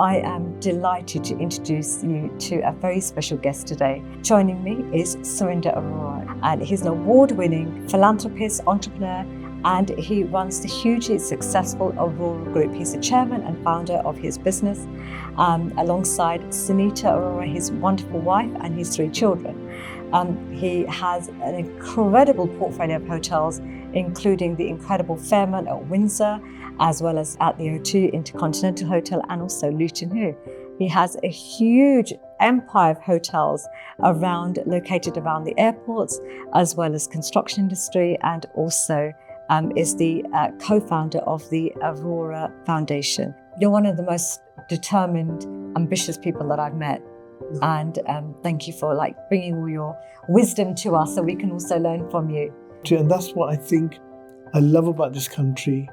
I am delighted to introduce you to a very special guest today. Joining me is Surinder Arora, and he's an award-winning philanthropist, entrepreneur, and he runs the hugely successful Arora Group. He's the chairman and founder of his business, alongside Sunita Arora, his wonderful wife, and his 3 children. He has an incredible portfolio of hotels, including the incredible Fairmont at Windsor, as well as at the O2 Intercontinental Hotel, and also Luton Hoo. He has a huge empire of hotels located around the airports, as well as construction industry, and also is the co-founder of the Arora Foundation. You're one of the most determined, ambitious people that I've met. And thank you for bringing all your wisdom to us so we can also learn from you. And that's what I think I love about this country.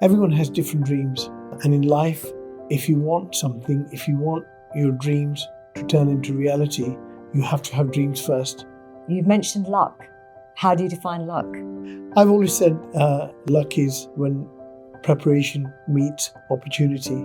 Everyone has different dreams. And in life, if you want something, if you want your dreams to turn into reality, you have to have dreams first. You've mentioned luck. How do you define luck? I've always said luck is when preparation meets opportunity.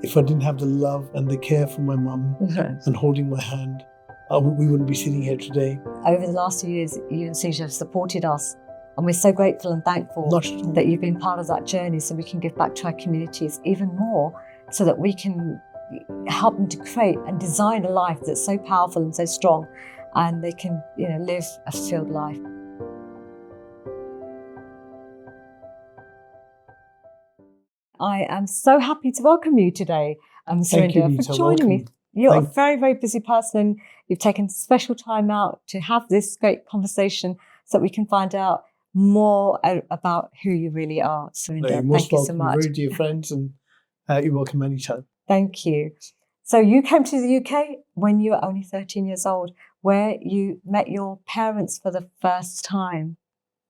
If I didn't have the love and the care from my mum and holding my hand, we wouldn't be sitting here today. Over the last few years, you and Suja have supported us, and we're so grateful and thankful that you've been part of that journey, so we can give back to our communities even more, so that we can help them to create and design a life that's so powerful and so strong, and they can live a fulfilled life. I am so happy to welcome you today, Surinder, for joining me. You're a very, very busy person, and you've taken special time out to have this great conversation so that we can find out more about who you really are, Surinder. Thank you so much. Very dear friends, and you're welcome anytime. Thank you. So you came to the UK when you were only 13 years old, where you met your parents for the first time.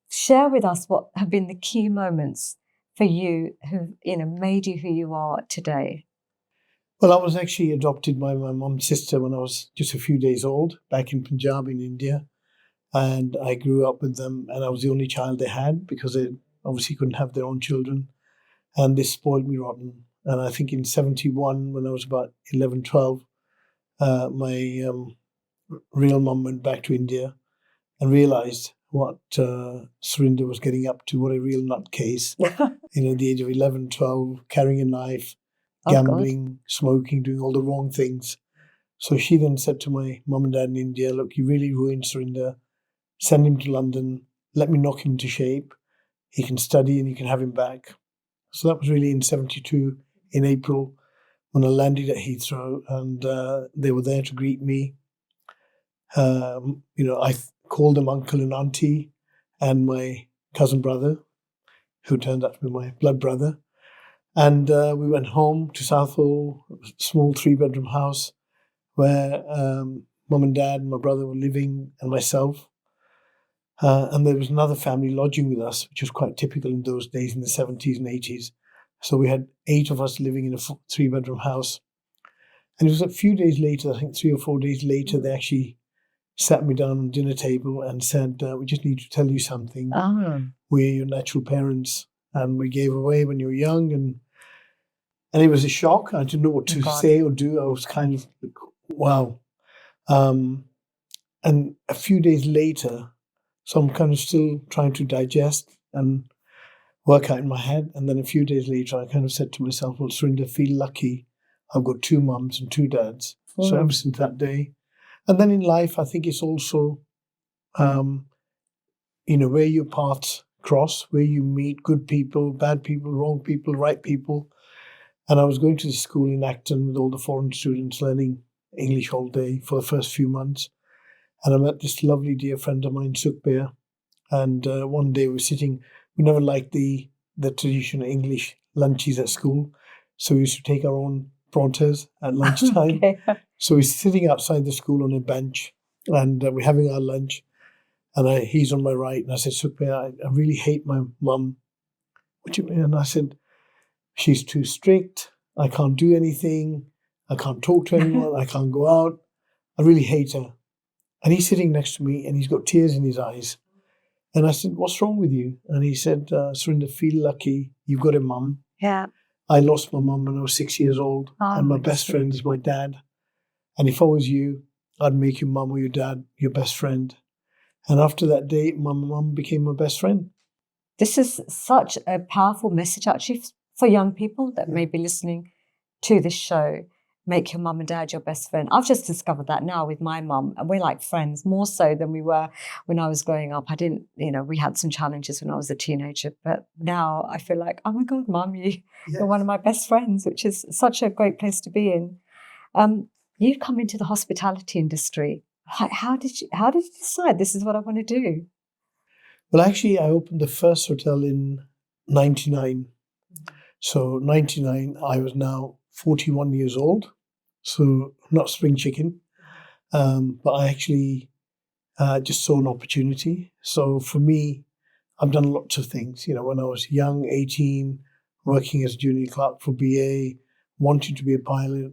Share with us what have been the key moments for you who made you who you are today. Well, I was actually adopted by my mum's sister when I was just a few days old, back in Punjab in India. And I grew up with them, and I was the only child they had because they obviously couldn't have their own children. And this spoiled me rotten. And I think in 71, when I was about 11, 12, my real mum went back to India and realized what Surinder was getting up to, what a real nutcase. At the age of 11, 12, carrying a knife, gambling, smoking, doing all the wrong things. So she then said to my mum and dad in India, look, you really ruined Surinder. Send him to London. Let me knock him into shape. He can study and you can have him back. So that was really in 72, in April, when I landed at Heathrow, and they were there to greet me. I called them uncle and auntie and my cousin brother, who turned out to be my blood brother. And we went home to Southall, a small 3-bedroom house where mum and dad and my brother were living, and myself. And there was another family lodging with us, which was quite typical in those days, in the 70s and 80s. So we had 8 of us living in a 3-bedroom house. And it was a few days later, I think 3 or 4 days later, they actually sat me down on the dinner table and said, we just need to tell you something. We're your natural parents, and we gave away when you were young. And it was a shock. I didn't know what to say or do. I was kind of like, wow. And a few days later, so I'm kind of still trying to digest and work out in my head. And then a few days later, I kind of said to myself, well, Surinder, feel lucky. I've got 2 mums and 2 dads. So ever since that day. And then in life, I think it's also, where your paths cross, where you meet good people, bad people, wrong people, right people. And I was going to the school in Acton with all the foreign students learning English all day for the first few months. And I met this lovely dear friend of mine, Sukhbir. And one day we never liked the traditional English lunches at school. So we used to take our own prontas at lunchtime. So we're sitting outside the school on a bench, and we're having our lunch. And he's on my right. And I said, Sukhbir, I really hate my mum. What do you mean? And I said, she's too strict. I can't do anything. I can't talk to anyone. I can't go out. I really hate her. And he's sitting next to me, and he's got tears in his eyes. And I said, what's wrong with you? And he said, Surinder, feel lucky. You've got a mum. Yeah. I lost my mum when I was 6 years old, and my best friend is my dad. And if I was you, I'd make your mum or your dad your best friend. And after that day, my mum became my best friend. This is such a powerful message, actually, for young people that may be listening to this show. Make your mum and dad your best friend. I've just discovered that now with my mum, and we're like friends, more so than we were when I was growing up. I didn't, we had some challenges when I was a teenager, but now I feel like, oh my God, Mum, you're one of my best friends, which is such a great place to be in. You've come into the hospitality industry. How did you decide this is what I want to do? Well, actually, I opened the first hotel in 99. So 99, I was now 41 years old. So not spring chicken. But I actually just saw an opportunity. So for me, I've done lots of things. When I was young, 18, working as a junior clerk for BA, wanting to be a pilot,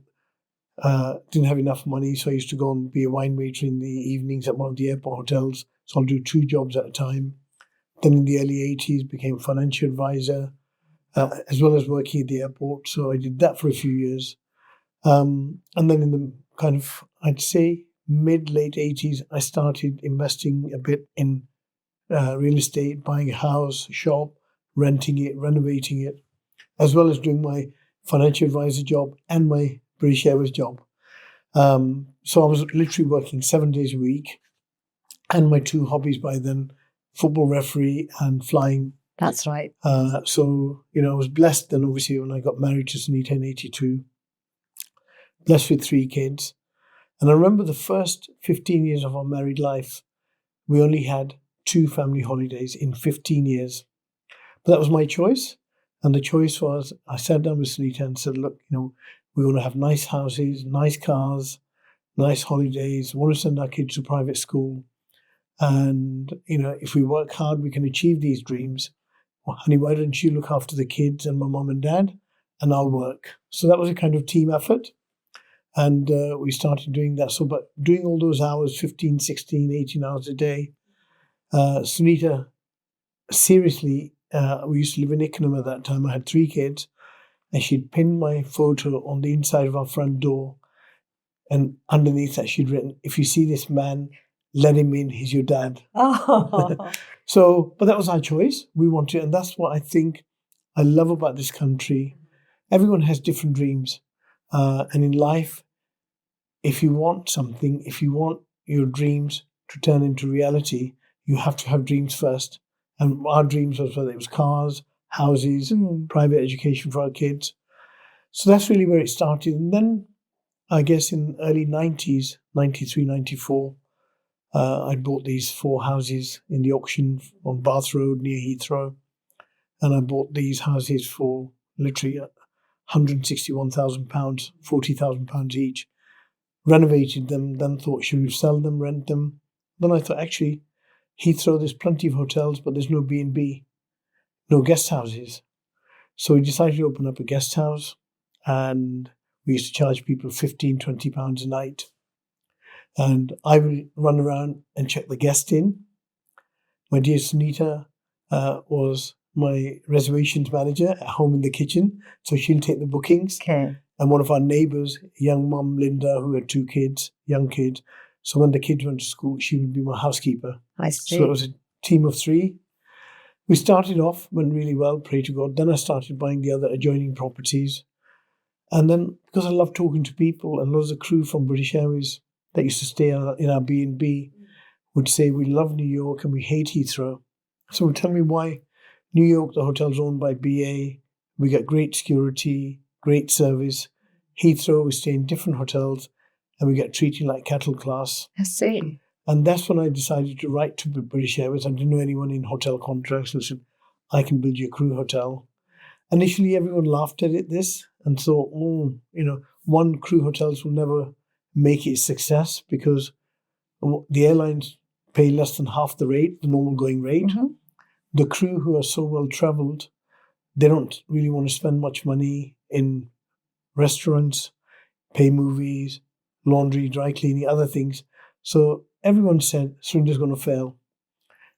didn't have enough money. So I used to go and be a wine waiter in the evenings at one of the airport hotels. So I'll do 2 jobs at a time. Then in the early 80s, became a financial advisor, as well as working at the airport. So I did that for a few years. And then in the kind of, I'd say, mid-late 80s, I started investing a bit in real estate, buying a house, a shop, renting it, renovating it, as well as doing my financial advisor job and my British Airways job. So I was literally working 7 days a week. And my 2 hobbies by then, football referee and flying. That's right. So, I was blessed then, obviously, when I got married to Sunita in 82. Blessed with 3 kids. And I remember the first 15 years of our married life, we only had 2 family holidays in 15 years. But that was my choice. And the choice was, I sat down with Sunita and said, look, we want to have nice houses, nice cars, nice holidays, we want to send our kids to private school. And, if we work hard, we can achieve these dreams. Well, honey, why don't you look after the kids and my mum and dad, and I'll work. So that was a kind of team effort. And we started doing that. So, but doing all those hours, 15, 16, 18 hours a day, Sunita, seriously, we used to live in Ickenham at that time. I had 3 kids, and she'd pinned my photo on the inside of our front door. And underneath that, she'd written, if you see this man, let him in, he's your dad. Oh. So, but that was our choice. We wanted, and that's what I think I love about this country. Everyone has different dreams. And in life, if you want something, if you want your dreams to turn into reality, you have to have dreams first. And our dreams was whether it was cars, houses, private education for our kids. So that's really where it started. And then I guess in early 90s, 93, 94, I bought these 4 houses in the auction on Bath Road near Heathrow. And I bought these houses for literally £161,000, £40,000 each. Renovated them, then thought, should we sell them, rent them? Then I thought, actually, Heathrow, there's plenty of hotels, but there's no B&B, no guest houses. So we decided to open up a guest house, and we used to charge people £15, £20 a night. And I would run around and check the guest in. My dear Sunita was my reservations manager at home in the kitchen, so she'll take the bookings. Okay. And one of our neighbours, young mum Linda, who had 2 kids, young kids, so when the kids went to school, she would be my housekeeper. I see. So it was a team of 3. We started off, went really well, pray to God. Then I started buying the other adjoining properties. And then, because I love talking to people, and lots of crew from British Airways that used to stay in our B&B would say, we love New York and we hate Heathrow. So would tell me why. New York, the hotel's owned by BA. We get great security, great service. Heathrow, we stay in different hotels and we get treated like cattle class. I see. And that's when I decided to write to British Airways. I didn't know anyone in hotel contracts. I said, I can build you a crew hotel. Initially, everyone laughed at this and thought, one crew hotels will never make it a success because the airlines pay less than half the rate, the normal going rate. Mm-hmm. The crew who are so well traveled, they don't really want to spend much money in restaurants, pay movies, laundry, dry cleaning, other things. So everyone said, Surinder's going to fail.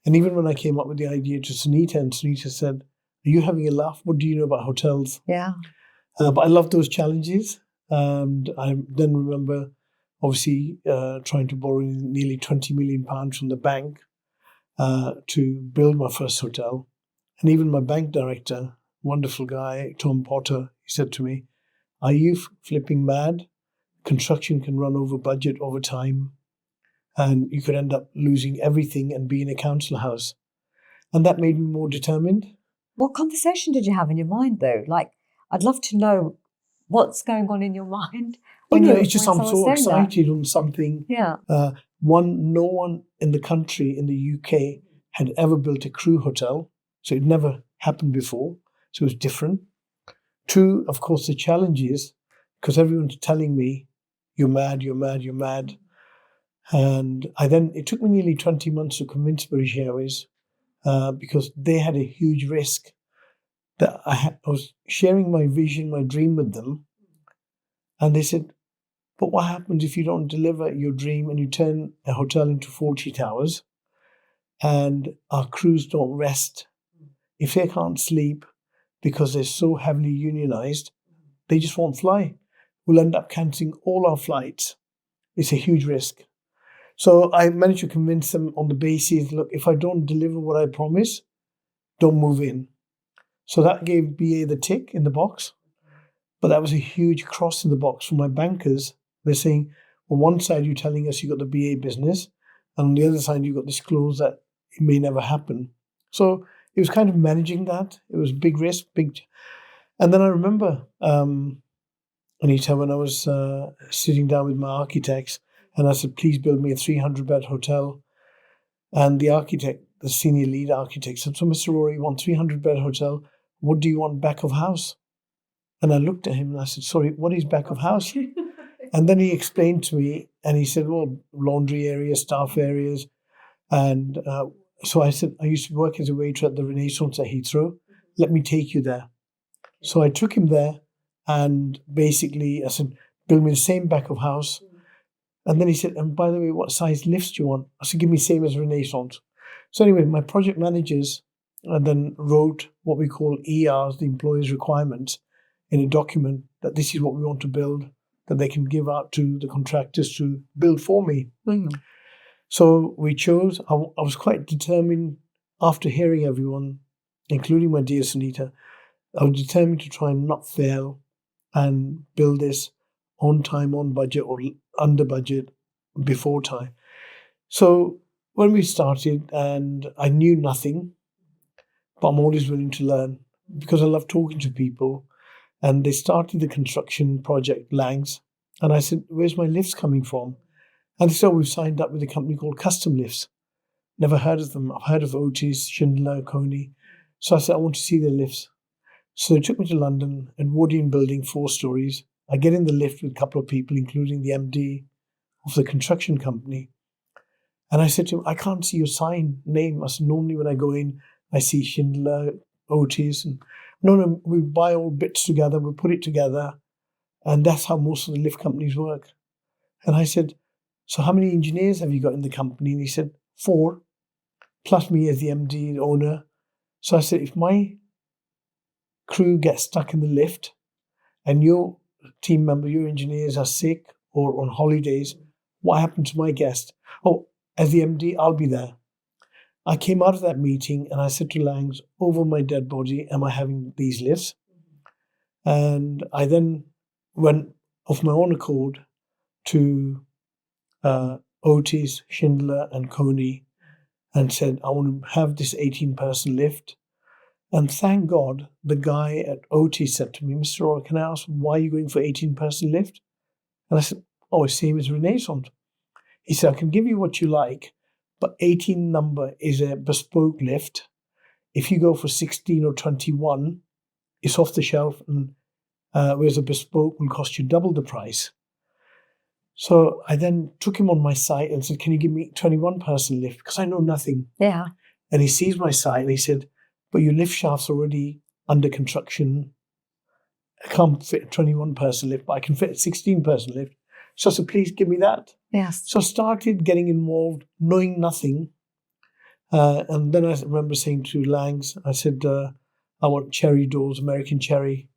And even when I came up with the idea to Sunita, and Sunita said, are you having a laugh? What do you know about hotels? Yeah. But I love those challenges. And I then remember, obviously, trying to borrow nearly £20 million from the bank to build my first hotel. And even my bank director, wonderful guy, Tom Potter, he said to me, "Are you flipping mad? Construction can run over budget over time, and you could end up losing everything and be in a council house." And that made me more determined. What conversation did you have in your mind, though? Like, I'd love to know what's going on in your mind. It's just I'm so excited on something. Yeah. No one in the country, in the UK, had ever built a crew hotel. So it never happened before. So it was different. Two, of course, the challenge is, because everyone's telling me, "You're mad, you're mad, you're mad." And it took me nearly 20 months to convince British Airways, because they had a huge risk that I was sharing my vision, my dream with them. And they said, "But what happens if you don't deliver your dream and you turn a hotel into 40 towers and our crews don't rest? If they can't sleep because they're so heavily unionized, they just won't fly. We'll end up cancelling all our flights. It's a huge risk." So I managed to convince them on the basis, look, if I don't deliver what I promise, don't move in. So that gave BA the tick in the box. But that was a huge cross in the box for my bankers. They're saying, on one side, you're telling us you got the BA business, and on the other side, you got this clause that it may never happen. So it was kind of managing that. It was big risk, And then I remember, Anita, when I was sitting down with my architects, and I said, "Please build me a 300-bed hotel." And the architect, the senior lead architect, said, "So, Mr. Arora, you want 300-bed hotel? What do you want back of house?" And I looked at him and I said, "Sorry, what is back of house?" And then he explained to me, and he said, "Well, laundry areas, staff areas." And so I said, "I used to work as a waiter at the Renaissance at Heathrow. Let me take you there." So I took him there, and basically I said, "Build me the same back of house." And then he said, "And by the way, what size lifts do you want?" I said, "Give me same as Renaissance." So anyway, my project managers then wrote what we call ERs, the employer's requirements, in a document that this is what we want to build, that they can give out to the contractors to build for me. Mm. So we chose. I was quite determined after hearing everyone, including my dear Sunita. I was determined to try and not fail and build this on time, on budget, or under budget, before time. So when we started, and I knew nothing, but I'm always willing to learn because I love talking to people. And they started the construction project, Langs. And I said, "Where's my lifts coming from?" And they said, "We've signed up with a company called Custom Lifts." Never heard of them. I've heard of Otis, Schindler, Coney. So I said, "I want to see their lifts." So they took me to London, Edwardian building, 4 stories. I get in the lift with a couple of people, including the MD of the construction company. And I said to him, "I can't see your sign name." I said, "Normally when I go in, I see Schindler, Otis. And no, we buy all bits together, we put it together. And that's how most of the lift companies work." And I said, "So how many engineers have you got in the company?" And he said, 4, plus me as the MD and owner. So I said, "If my crew gets stuck in the lift and your team member, your engineers are sick or on holidays, what happened to my guest?" "Oh, as the MD, I'll be there." I came out of that meeting and I said to Langs, "Over my dead body, am I having these lifts?" And I then went of my own accord to Otis, Schindler, and Coney and said, "I want to have this 18-person lift." And thank God, the guy at Otis said to me, "Mr. Arora, can I ask why you're going for 18-person lift?" And I said, "Oh, it's same as Renaissance." He said, "I can give you what you like, but 18 number is a bespoke lift. If you go for 16 or 21, it's off the shelf, and whereas a bespoke will cost you double the price." So I then took him on my site and said, "Can you give me 21-person lift? Because I know nothing." Yeah. And he sees my site and he said, "But your lift shaft's already under construction. I can't fit a 21-person lift, but I can fit a 16-person lift." So I said, "Please give me that." Yes. So I started getting involved, knowing nothing. And then I remember saying to Langs, I said, "I want cherry doors, American cherry."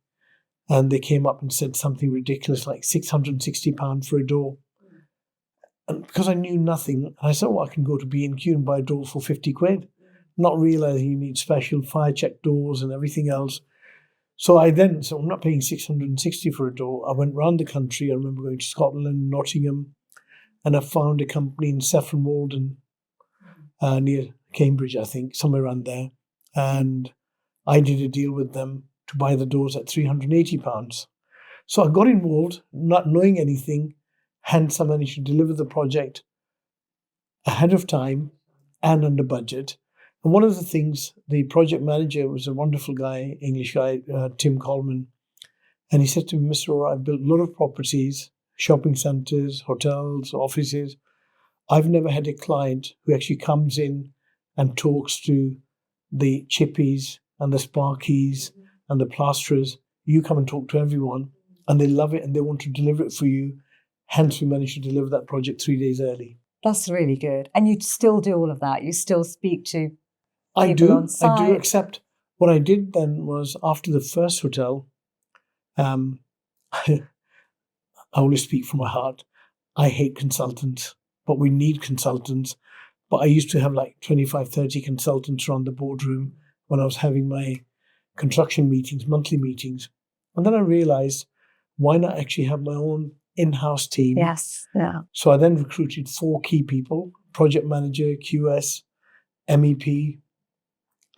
And they came up and said something ridiculous like £660 for a door. And because I knew nothing, I said, I can go to B&Q and buy a door for 50 quid, not realizing you need special fire check doors and everything else. So I'm not paying 660 for a door. I went round the country. I remember going to Scotland, Nottingham, and I found a company in Saffron Walden, near Cambridge, I think, somewhere around there. And I did a deal with them to buy the doors at £380. So I got involved, not knowing anything, hence I managed to deliver the project ahead of time and under budget. And one of the things, the project manager was a wonderful guy, English guy, Tim Coleman. And he said to me, Mr. Arora, I've built a lot of properties, shopping centres, hotels, offices. I've never had a client who actually comes in and talks to the chippies and the sparkies and the plasterers. You come and talk to everyone and they love it and they want to deliver it for you. Hence, we managed to deliver that project 3 days early. That's really good. And you still do all of that? You still speak to I people do, on site? I do, except what I did then was after the first hotel, I only speak from my heart. I hate consultants, but we need consultants. But I used to have like 25, 30 consultants around the boardroom when I was having my construction meetings, monthly meetings. And then I realized, why not actually have my own in-house team? Yes, yeah. So I then recruited 4 key people, project manager, QS, MEP,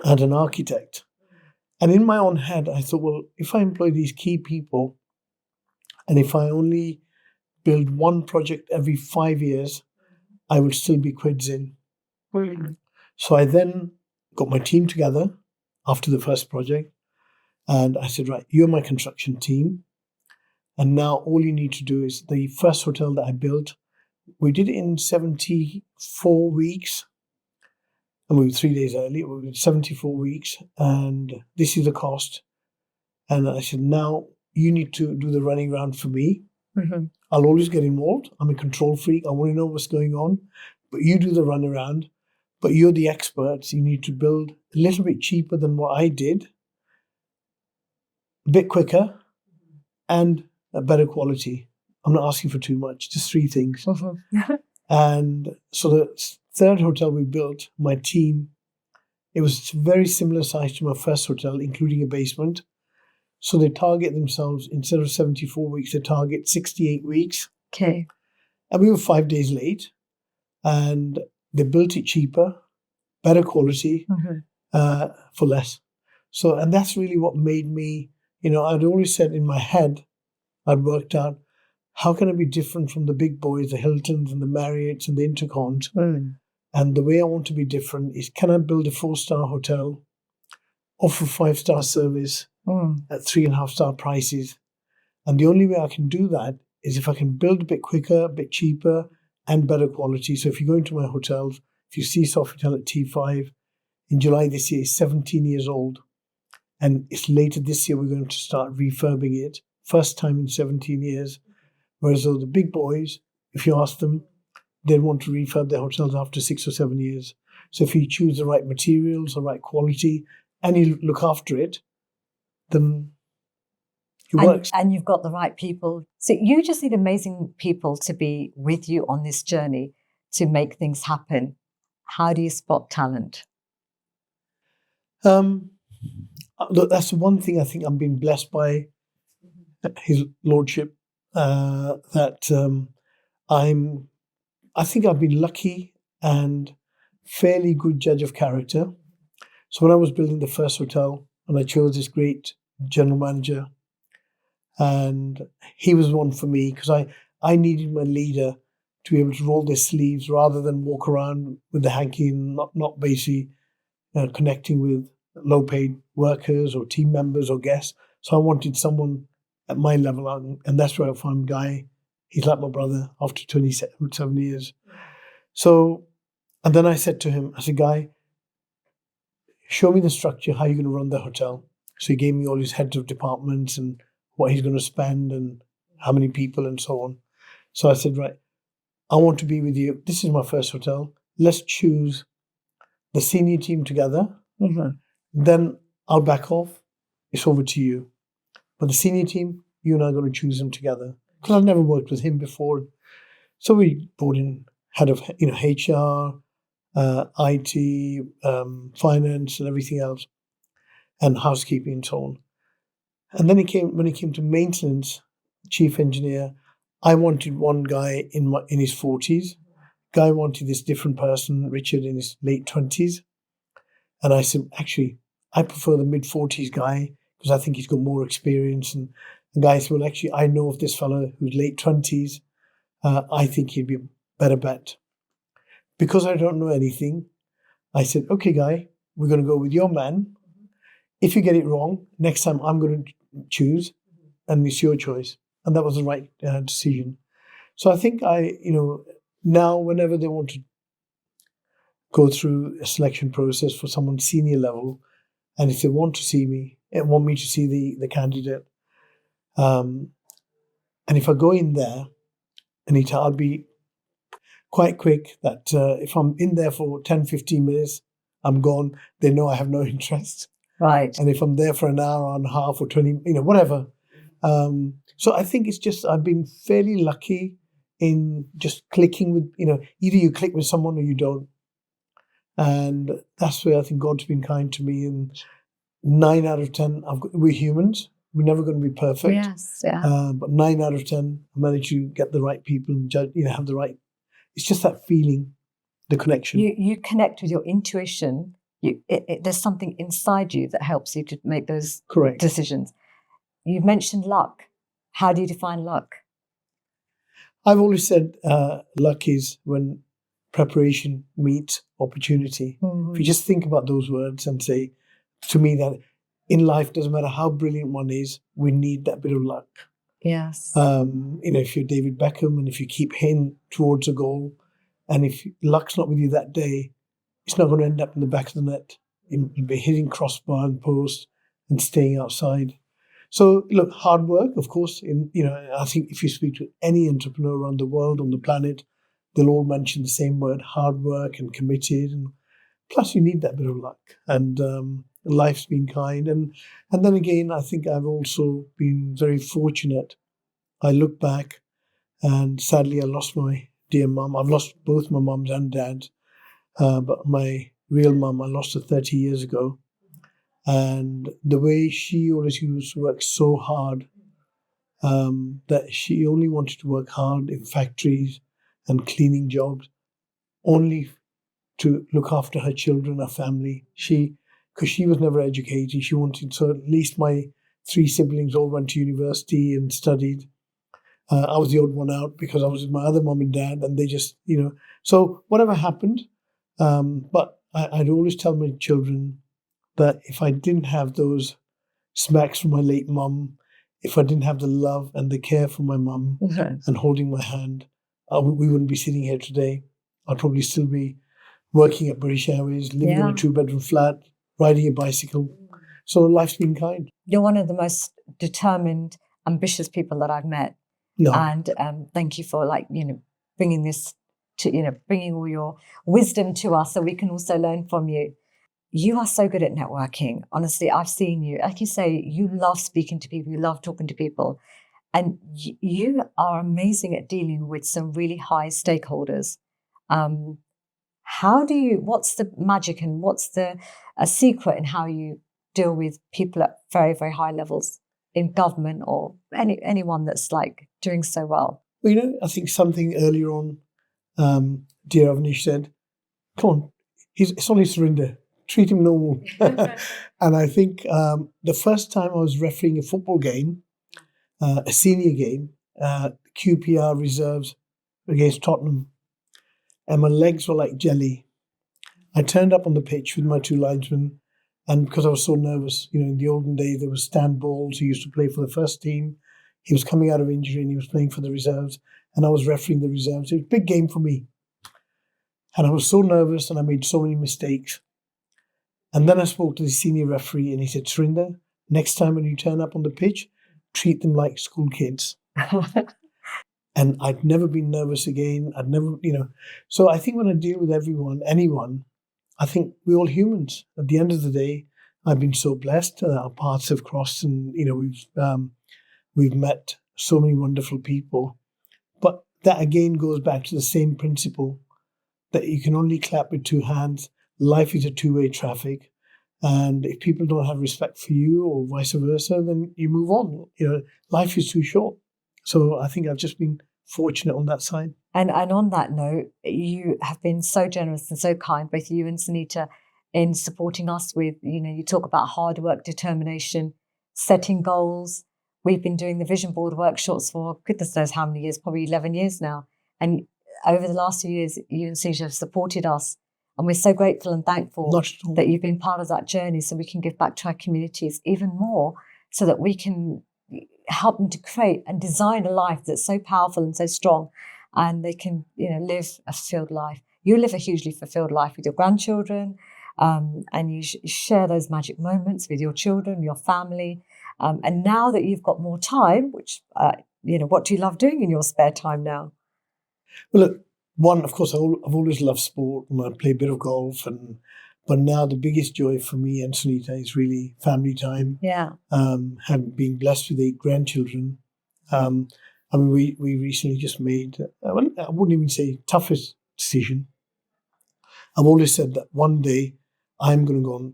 and an architect. And in my own head, I thought, well, if I employ these key people, and if I only build one project every 5 years, I would still be quids in. So I then got my team together after the first project, and I said, right, you're my construction team. And now all you need to do is the first hotel that I built, we did it in 74 weeks. And we were 3 days early. We were 74 weeks. And this is the cost. And I said, now you need to do the running around for me. Mm-hmm. I'll always get involved. I'm a control freak. I want to know what's going on. But you do the run around. But you're the experts. You need to build a little bit cheaper than what I did, a bit quicker, and a better quality. I'm not asking for too much, just 3 things. Mm-hmm. And so the third hotel we built, my team, it was very similar size to my first hotel, including a basement. So they target themselves, instead of 74 weeks, they target 68 weeks. Okay. And we were 5 days late. And they built it cheaper, better quality, for less. So, and that's really what made me, I'd always said in my head, I'd worked out, how can I be different from the big boys, the Hiltons and the Marriotts and the Intercons? And the way I want to be different is, can I build a 4-star hotel, offer 5-star service at 3.5-star prices? And the only way I can do that is if I can build a bit quicker, a bit cheaper, and better quality. So if you go into my hotels, if you see Sofitel at T5, in July this year, it's 17 years old. And it's later this year we're going to start refurbing it. First time in 17 years. Whereas the big boys, if you ask them, they want to refurb their hotels after 6 or 7 years. So if you choose the right materials, the right quality, and you look after it, then it works. And you've got the right people. So you just need amazing people to be with you on this journey to make things happen. How do you spot talent? Look, that's one thing I think I'm being blessed by His Lordship, that I think I've been lucky and fairly good judge of character. So when I was building the first hotel, and I chose this great general manager, and he was one for me because I needed my leader to be able to roll their sleeves rather than walk around with the hanky and not basically connecting with low-paid workers or team members or guests. So I wanted someone at my level, and that's where I found Guy. He's like my brother after 27 years. So, and then I said to him, I said, Guy, show me the structure, how you're going to run the hotel. So he gave me all his heads of departments and what he's going to spend and how many people and so on. So I said, right, I want to be with you. This is my first hotel. Let's choose the senior team together. Then I'll back off. It's over to you. But the senior team, you and I are going to choose them together. Because I've never worked with him before. So we brought in head of HR, IT, finance and everything else, and housekeeping and so on. And then when it came to maintenance, chief engineer, I wanted one guy in his 40s. Guy wanted this different person, Richard, in his late 20s. And I said, actually, I prefer the mid-40s guy because I think he's got more experience. And the guy said, well, actually, I know of this fellow who's late 20s. I think he'd be a better bet. Because I don't know anything, I said, okay, guy, we're going to go with your man. If you get it wrong, next time I'm going to choose, and it's your choice. And that was the right decision. So I think now whenever they want to go through a selection process for someone senior level, and if they want to see me, and want me to see the candidate, and if I go in there, and I'll be quite quick that if I'm in there for 10, 15 minutes, I'm gone. They know I have no interest. Right. And if I'm there for an hour and a half or 20, whatever. So I think it's just, I've been fairly lucky in just clicking with, either you click with someone or you don't. And that's where I think God's been kind to me. And 9 out of 10, we're humans. We're never going to be perfect. Yes, yeah. But 9 out of 10, I managed to get the right people and have the right. It's just that feeling, the connection. You connect with your intuition. There's something inside you that helps you to make those Correct decisions. You've mentioned luck. How do you define luck? I've always said luck is when preparation meets opportunity. Mm-hmm. If you just think about those words and say, to me, that in life, doesn't matter how brilliant one is, we need that bit of luck. Yes. If you're David Beckham and if you keep hitting towards a goal, and if luck's not with you that day, it's not going to end up in the back of the net. You'll be hitting crossbar and post and staying outside. So, look, hard work, of course. I think if you speak to any entrepreneur around the world, on the planet, they'll all mention the same word: hard work and committed. And plus, you need that bit of luck. And life's been kind. And then again, I think I've also been very fortunate. I look back, and sadly, I lost my dear mum. I've lost both my mums and dad. But my real mum, I lost her 30 years ago. And the way she always used to work so hard, that she only wanted to work hard in factories and cleaning jobs, only to look after her children, her family. Because she was never educated, she wanted, so at least my 3 siblings all went to university and studied. I was the odd one out because I was with my other mum and dad, and they just, so whatever happened. But I'd always tell my children that if I didn't have those smacks from my late mum, if I didn't have the love and the care from my mum and holding my hand, we wouldn't be sitting here today. I'd probably still be working at British Airways, living in a 2-bedroom flat, ringing a bicycle. So life's been kind. You're one of the most determined, ambitious people that I've met. No. And thank you for bringing this to, bringing all your wisdom to us so we can also learn from you. You are so good at networking. Honestly, I've seen you. Like you say, you love speaking to people. You love talking to people. And you are amazing at dealing with some really high stakeholders. What's the magic and what's the secret in how you deal with people at very, very high levels in government or anyone that's doing so well? Well, I think something earlier on, dear Avnish said, come on, it's only Surinder. Treat him normal. And I think the first time I was refereeing a football game, a senior game, QPR reserves against Tottenham, and my legs were like jelly. I turned up on the pitch with my 2 linesmen, and because I was so nervous, in the olden days there was Stan Bowles who used to play for the first team. He was coming out of injury and he was playing for the reserves, and I was refereeing the reserves. It was a big game for me. And I was so nervous and I made so many mistakes. And then I spoke to the senior referee and he said, Surinder, next time when you turn up on the pitch, treat them like school kids. And I'd never been nervous again. I'd never, So I think when I deal with anyone, I think we're all humans. At the end of the day, I've been so blessed. Our paths have crossed, and we've met so many wonderful people. But that again goes back to the same principle that you can only clap with two hands. Life is a two-way traffic. And if people don't have respect for you or vice versa, then you move on. Life is too short. So I think I've just been fortunate on that side. And on that note, you have been so generous and so kind, both you and Sunita, in supporting us with, you talk about hard work, determination, setting goals. We've been doing the vision board workshops for goodness knows how many years, probably 11 years now. And over the last few years, you and Sunita have supported us. And we're so grateful and thankful that you've been part of that journey, so we can give back to our communities even more, so that we can help them to create and design a life that's so powerful and so strong, and they can live a fulfilled life. You live a hugely fulfilled life with your grandchildren, and you share those magic moments with your children, your family. And now that you've got more time, which, what do you love doing in your spare time now? Well, look, one, of course, I've always loved sport, and I play a bit of golf, but now the biggest joy for me and Sunita is really family time. Yeah. Having been blessed with 8 grandchildren. We recently just made, I wouldn't even say toughest decision. I've always said that one day I'm going to go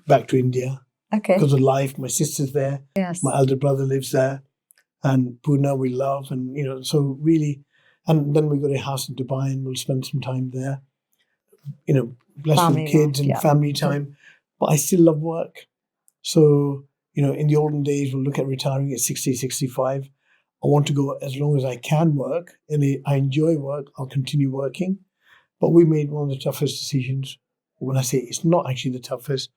back to India. Okay. Because of life. My sister's there. Yes. My elder brother lives there. And Pune we love. And, so really, and then we got a house in Dubai and we'll spend some time there. Blessed Family with kids life, and family time. But I still love work. So, in the olden days, we'll look at retiring at 60, 65. I want to go as long as I can work. And I enjoy work. I'll continue working. But we made one of the toughest decisions. When I say it's not actually the toughest,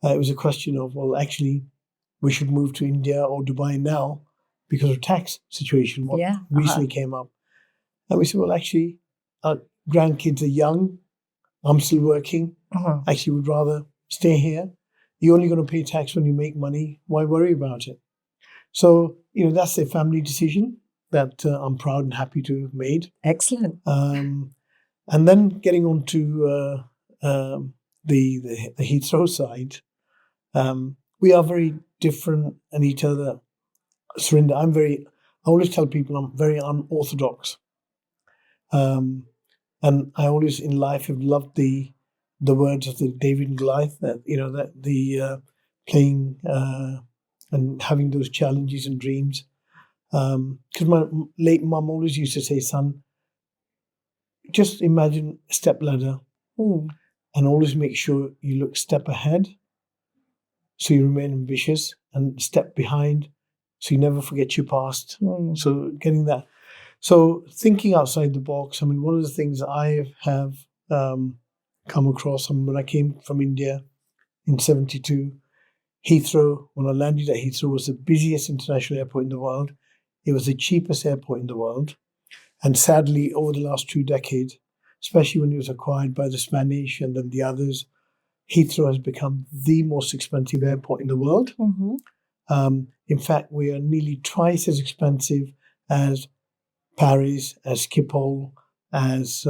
it was a question of, well, actually, we should move to India or Dubai now because of tax situation, what recently came up. And we said, well, actually, our grandkids are young. I'm still working. Actually, would rather stay here. You're only going to pay tax when you make money. Why worry about it? So, that's a family decision that I'm proud and happy to have made. Excellent. And then getting on to the Heathrow side, we are very different in each other. Surinder, I always tell people I'm very unorthodox. And I always in life have loved the words of the David and Goliath, that playing and having those challenges and dreams. Because my late mum always used to say, son, just imagine a step ladder and always make sure you look step ahead so you remain ambitious, and step behind so you never forget your past. So getting that. So thinking outside the box, one of the things I have come across, when I came from India in 1972, Heathrow, when I landed at Heathrow, was the busiest international airport in the world. It was the cheapest airport in the world. And sadly, over the last 2 decades, especially when it was acquired by the Spanish and then the others, Heathrow has become the most expensive airport in the world. In fact, we are nearly twice as expensive as Paris, as Schiphol, as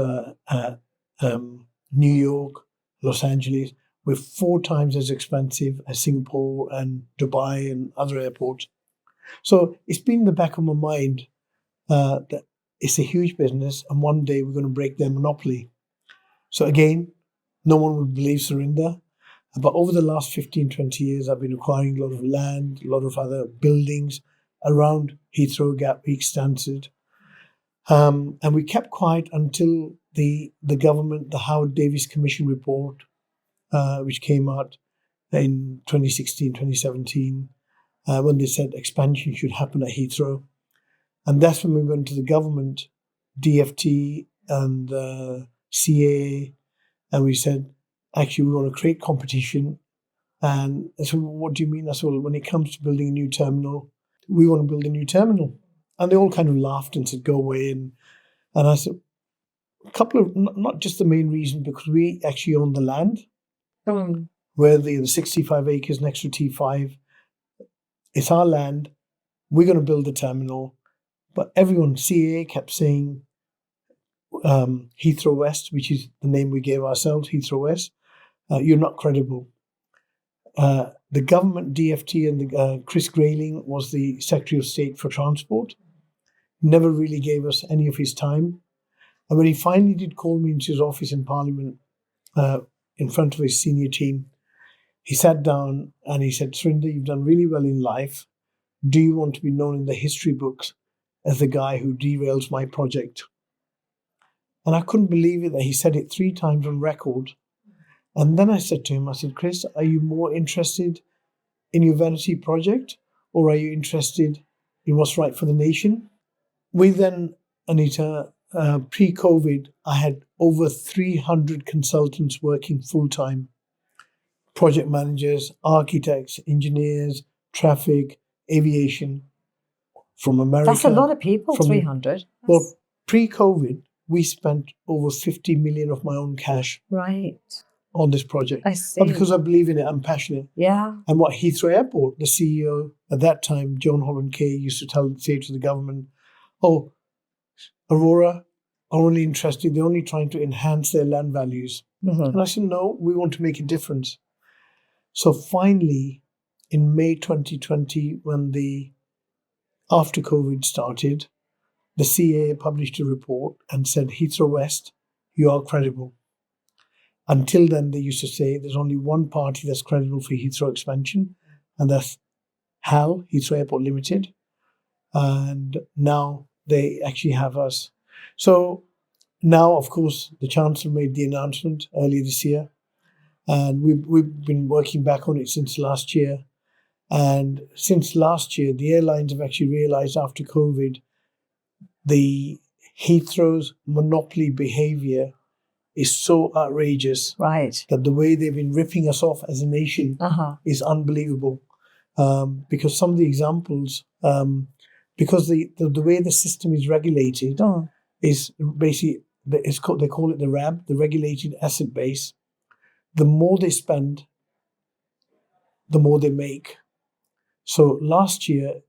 New York, Los Angeles. We're 4 times as expensive as Singapore and Dubai and other airports. So it's been in the back of my mind that it's a huge business, and one day we're going to break their monopoly. So again, no one would believe Surinder. But over the last 15, 20 years, I've been acquiring a lot of land, a lot of other buildings around Heathrow, Gatwick, Stansted. And we kept quiet until the government, the Howard Davis Commission report, which came out in 2016, 2017, when they said expansion should happen at Heathrow. And that's when we went to the government, DFT and CAA, and we said, actually, we want to create competition. And I said, well, what do you mean? I said, well, when it comes to building a new terminal, we want to build a new terminal. And they all kind of laughed and said, go away. And I said, a couple of, not just the main reason, because we actually own the land, where the 65 acres next to T5, it's our land. We're going to build the terminal. But everyone, CAA kept saying Heathrow West, which is the name we gave ourselves, Heathrow West, you're not credible. the government DFT and Chris Grayling was the Secretary of State for Transport. Never really gave us any of his time. And when he finally did call me into his office in Parliament, in front of his senior team, he sat down and he said, Surinder, you've done really well in life. Do you want to be known in the history books as the guy who derails my project? And I couldn't believe it that he said it 3 times on record. And then I said to him, I said, Chris, are you more interested in your vanity project, or are you interested in what's right for the nation? We then, Anita, pre-COVID, I had over 300 consultants working full-time. Project managers, architects, engineers, traffic, aviation, from America. That's a lot of people, 300. Well, pre-COVID, we spent over 50 million of my own cash. Right. On this project. I see. But because I believe in it, I'm passionate. Yeah. And what Heathrow Airport, the CEO at that time, Joan Holland Kay, used to say to the government, oh, Arora are only interested, they're only trying to enhance their land values. Mm-hmm. And I said, no, we want to make a difference. So finally, in May 2020, when after COVID started, the CA published a report and said, Heathrow West, you are credible. Until then, they used to say there's only one party that's credible for Heathrow expansion, and that's HAL, Heathrow Airport Limited. And now they actually have us. So now, of course, the Chancellor made the announcement earlier this year, and we've been working back on it since last year. And since last year, the airlines have actually realized after COVID, the Heathrow's monopoly behavior is so outrageous, right, that the way they've been ripping us off as a nation is unbelievable. Because some of the examples, because the way the system is regulated is basically, they call it the RAB, the Regulated Asset Base. The more they spend, the more they make. So last year,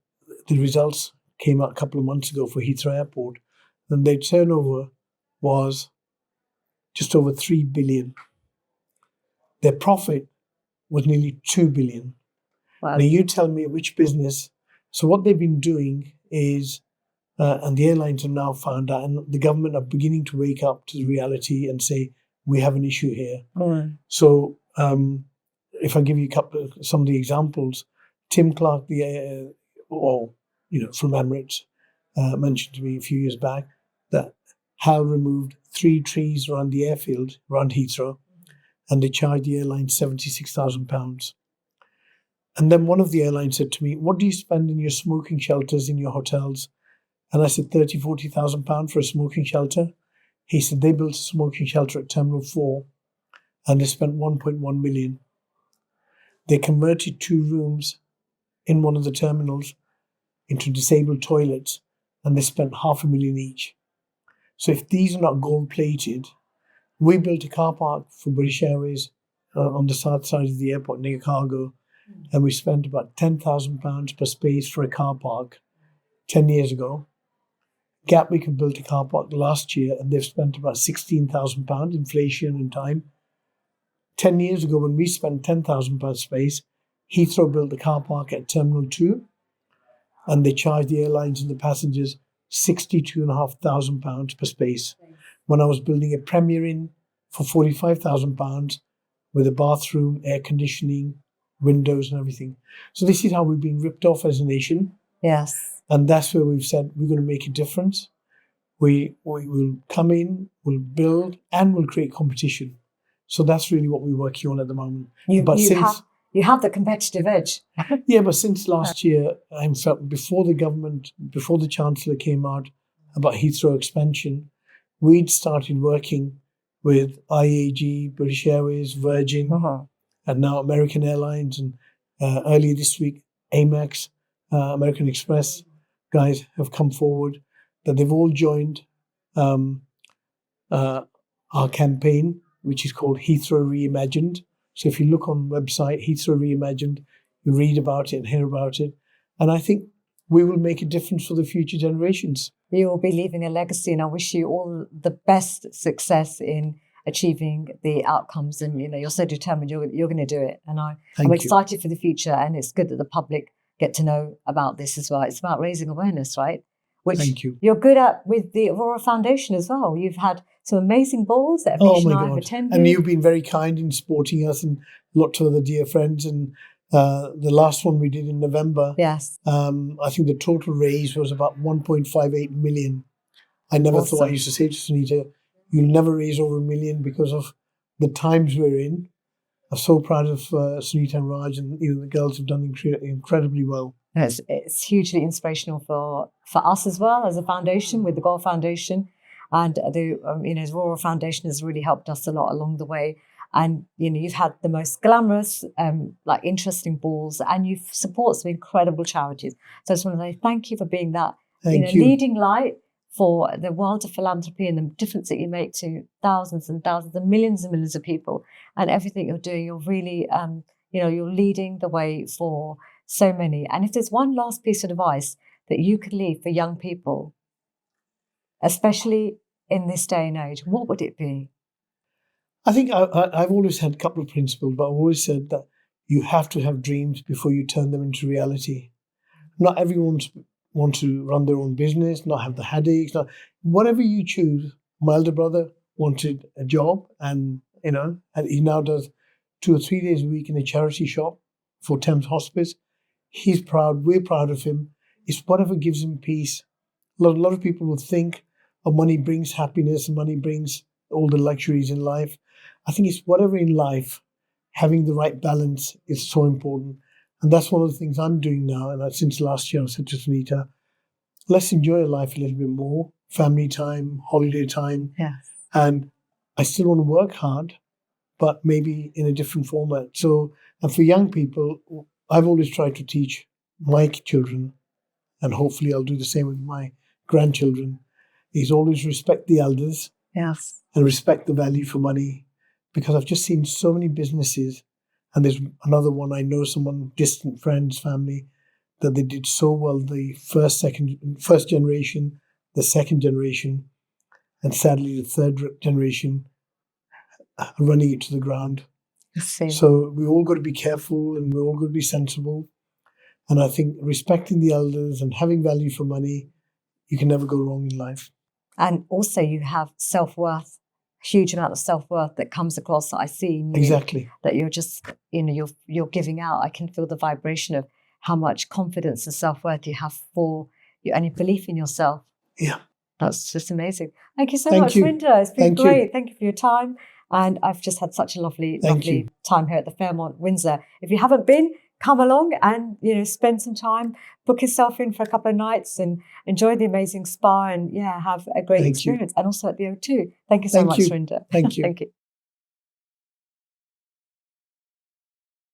the results came out a couple of months ago for Heathrow Airport, and their turnover was just over 3 billion. Their profit was nearly 2 billion. Wow. Now you tell me which business. So what they've been doing is, and the airlines have now found out, and the government are beginning to wake up to the reality and say, we have an issue here. So if I give you some of the examples, Tim Clark, from Emirates, mentioned to me a few years back that HAL removed 3 trees around the airfield, around Heathrow, and they charged the airline £76,000. And then one of the airlines said to me, what do you spend in your smoking shelters in your hotels? And I said, £30,000-40,000 for a smoking shelter. He said, they built a smoking shelter at Terminal 4 and they spent 1.1 million. They converted 2 rooms in one of the terminals into disabled toilets and they spent £500,000 each. So if these are not gold plated, we built a car park for British Airways on the south side of the airport near cargo, and we spent about £10,000 per space for a car park 10 years ago. Gatwick have built a car park last year and they've spent about £16,000, inflation and time. 10 years ago when we spent £10,000 per space, Heathrow built the car park at Terminal 2 and they charged the airlines and the passengers £62,500 per space. When I was building a Premier Inn for £45,000 with a bathroom, air conditioning, windows and everything. So this is how we've been ripped off as a nation. Yes. And that's where we've said we're going to make a difference. We will come in, we'll build, and we'll create competition. So that's really what we're working on at the moment. You have the competitive edge. Yeah, but since last year, I felt before the Chancellor came out about Heathrow expansion, we'd started working with IAG, British Airways, Virgin, and now American Airlines. And earlier this week, Amex, American Express guys have come forward that they've all joined our campaign, which is called Heathrow Reimagined. So if you look on the website, Heathrow Reimagined, you read about it and hear about it. And I think we will make a difference for the future generations. You will be leaving a legacy, and I wish you all the best success in achieving the outcomes, and you're so determined. You're going to do it, and I'm Thank you. excited for the future. And it's good that the public get to know about this as well. It's about raising awareness, right? Which Thank you. You're good at with the Arora Foundation as well. You've had some amazing balls that Oh Avish my and I have God. attended. And you've been very kind in supporting us and lots of other dear friends. And the last one we did in November, Yes. I think the total raise was about 1.58 million. I never thought, I used to say to Sunita, you'll never raise over 1 million because of the times we're in. I'm so proud of Sunita and Raj, and the girls have done incredibly well. It's hugely inspirational for us as well as a foundation with the Goal Foundation, and the Arora Foundation has really helped us a lot along the way. And you've had the most glamorous, interesting balls, and you've supported some incredible charities. So I just want to say thank you for being that leading light for the world of philanthropy and the difference that you make to thousands and thousands and millions of people. And everything you're doing, you're really, you're leading the way for so many. And if there's one last piece of advice that you could leave for young people, especially in this day and age, what would it be? I think I've always had a couple of principles, but I've always said that you have to have dreams before you turn them into reality. Not everyone wants to run their own business, not have the headaches, whatever you choose. My elder brother wanted a job, and he now does 2 or 3 days a week in a charity shop for Thames Hospice. He's proud. We're proud of him. It's whatever gives him peace. A lot of people will think money brings happiness and money brings all the luxuries in life. I think it's whatever in life, having the right balance is so important. And that's one of the things I'm doing now. And since last year, I said to Sunita, let's enjoy life a little bit more. Family time, holiday time. Yes. And I still want to work hard, but maybe in a different format. So, and for young people, I've always tried to teach my children, and hopefully I'll do the same with my grandchildren, is always respect the elders. Yes. And respect the value for money. Because I've just seen so many businesses, and there's another one, I know someone, distant friends, family, that they did so well, the first generation, the second generation, and sadly the third generation running it to the ground. So we all got to be careful, and we're all got to be sensible. And I think respecting the elders and having value for money, you can never go wrong in life. And also you have self-worth, huge amount of self-worth that comes across that I see in you. Exactly. That you're just, you're giving out. I can feel the vibration of how much confidence and self-worth you have for you and your belief in yourself. Yeah. That's just amazing. Thank you so much, Surinder. It's been great. Thank you for your time. And I've just had such a lovely time here at the Fairmont Windsor. If you haven't been, come along and, spend some time, book yourself in for a couple of nights and enjoy the amazing spa and, have a great experience. And also at the O2. Thank you so much, Surinder. Thank you. Thank you.